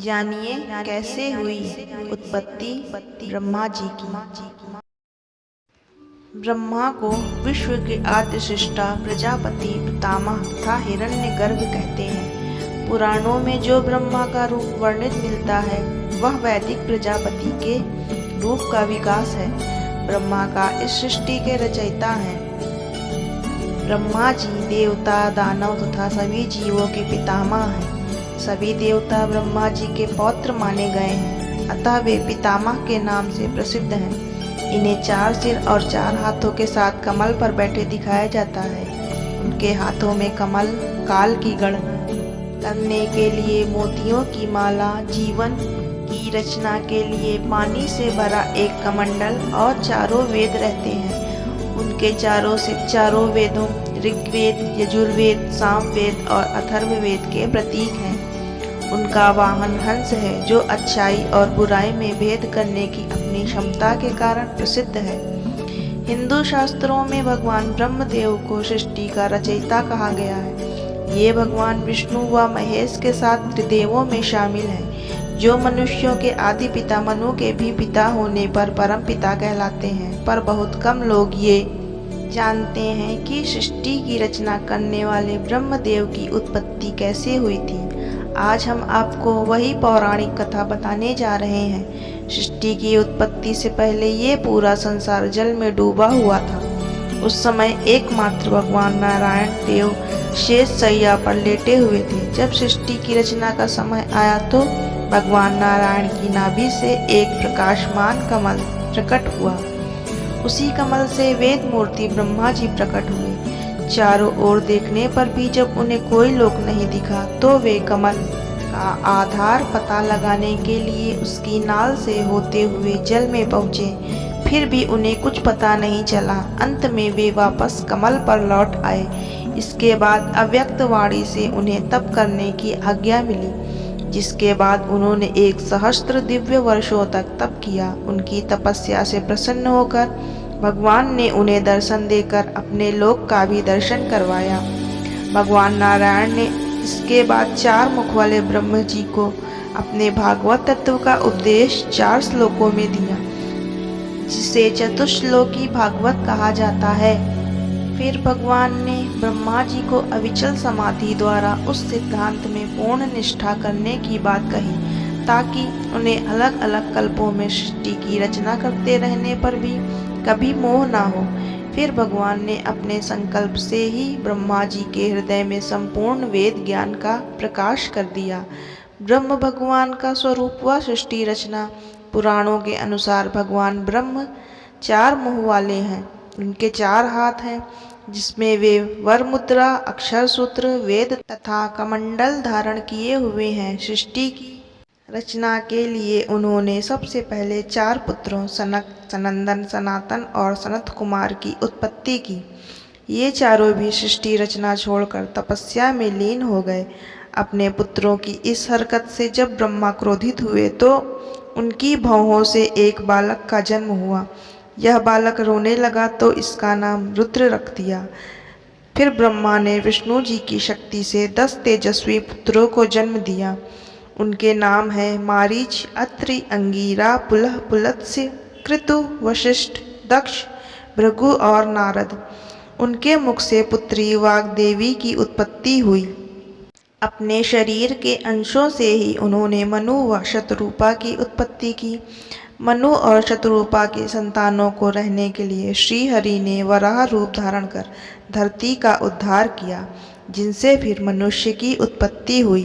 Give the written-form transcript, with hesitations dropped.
जानिए कैसे हुई उत्पत्ति ब्रह्मा जी की। ब्रह्मा को विश्व के आद्य सृष्टा प्रजापति पितामह तथा हिरण्यगर्भ कहते हैं। पुराणों में जो ब्रह्मा का रूप वर्णित मिलता है वह वैदिक प्रजापति के रूप का विकास है। ब्रह्मा का इस सृष्टि के रचयिता हैं। ब्रह्मा जी देवता दानव तथा सभी जीवों के पितामह हैं। सभी देवता ब्रह्मा जी के पौत्र माने गए हैं, अतः वे पितामह के नाम से प्रसिद्ध हैं। इन्हें 4 सिर और 4 हाथों के साथ कमल पर बैठे दिखाया जाता है। उनके हाथों में कमल, काल की गणना करने के लिए मोतियों की माला, जीवन की रचना के लिए पानी से भरा एक कमंडल और चारों वेद रहते हैं। उनके चारों वेदों ऋग्वेद, यजुर्वेद, सामवेद और अथर्ववेद के प्रतीक हैं। उनका वाहन हंस है जो अच्छाई और बुराई में भेद करने की अपनी क्षमता के कारण प्रसिद्ध है। हिंदू शास्त्रों में भगवान ब्रह्मदेव को सृष्टि का रचयिता कहा गया है। ये भगवान विष्णु व महेश के साथ त्रिदेवों में शामिल हैं, जो मनुष्यों के आदि पिता मनु के भी पिता होने पर परम पिता कहलाते हैं। पर बहुत कम लोग ये जानते हैं कि सृष्टि की रचना करने वाले ब्रह्मदेव की उत्पत्ति कैसे हुई थी। आज हम आपको वही पौराणिक कथा बताने जा रहे हैं। सृष्टि की उत्पत्ति से पहले ये पूरा संसार जल में डूबा हुआ था। उस समय एकमात्र भगवान नारायण देव शेष शैया पर लेटे हुए थे। जब सृष्टि की रचना का समय आया तो भगवान नारायण की नाभि से एक प्रकाशमान कमल प्रकट हुआ। उसी कमल से वेद मूर्ति ब्रह्मा जी प्रकट हुए। चारों ओर देखने पर भी जब उन्हें कोई लोक नहीं दिखा तो वे कमल का आधार पता लगाने के लिए उसकी नाल से होते हुए जल में पहुँचे। फिर भी उन्हें कुछ पता नहीं चला। अंत में वे वापस कमल पर लौट आए। इसके बाद अव्यक्त वाणी से उन्हें तप करने की आज्ञा मिली, जिसके बाद उन्होंने 1 सहस्त्र दिव्य वर्षों तक तप किया। उनकी तपस्या से प्रसन्न होकर भगवान ने उन्हें दर्शन देकर अपने लोक का भी दर्शन करवाया। भगवान नारायण ने इसके बाद 4 मुख वाले ब्रह्म जी को अपने भागवत तत्व का उपदेश 4 श्लोकों में दिया, जिसे चतुश्लोकी भागवत कहा जाता है। फिर भगवान ने ब्रह्मा जी को अविचल समाधि द्वारा उस सिद्धांत में पूर्ण निष्ठा करने की बात कही, ताकि उन्हें अलग अलग कल्पों में सृष्टि की रचना करते रहने पर भी कभी मोह ना हो। फिर भगवान ने अपने संकल्प से ही ब्रह्मा जी के हृदय में संपूर्ण वेद ज्ञान का प्रकाश कर दिया। ब्रह्म भगवान का स्वरूप व सृष्टि रचना। पुराणों के अनुसार भगवान ब्रह्म 4 मुँह वाले हैं। उनके 4 हाथ हैं, जिसमें वे वर मुद्रा, अक्षर सूत्र, वेद तथा कमंडल धारण किए हुए हैं। सृष्टि की रचना के लिए उन्होंने सबसे पहले 4 पुत्रों सनक, सनंदन, सनातन और सनत कुमार की उत्पत्ति की। ये चारों भी सृष्टि रचना छोड़कर तपस्या में लीन हो गए। अपने पुत्रों की इस हरकत से जब ब्रह्मा क्रोधित हुए तो उनकी भौहों से एक बालक का जन्म हुआ। यह बालक रोने लगा तो इसका नाम रुद्र रख दिया। फिर ब्रह्मा ने विष्णु जी की शक्ति से 10 तेजस्वी पुत्रों को जन्म दिया। उनके नाम हैं मारीच, अत्रि, अंगीरा, पुलह, पुलत्स्य, कृतु, वशिष्ठ, दक्ष, भृगु और नारद। उनके मुख से पुत्री वाग्देवी की उत्पत्ति हुई। अपने शरीर के अंशों से ही उन्होंने मनु व शतरूपा की उत्पत्ति की। मनु और शतरूपा के संतानों को रहने के लिए श्री हरि ने वराह रूप धारण कर धरती का उद्धार किया, जिनसे फिर मनुष्य की उत्पत्ति हुई।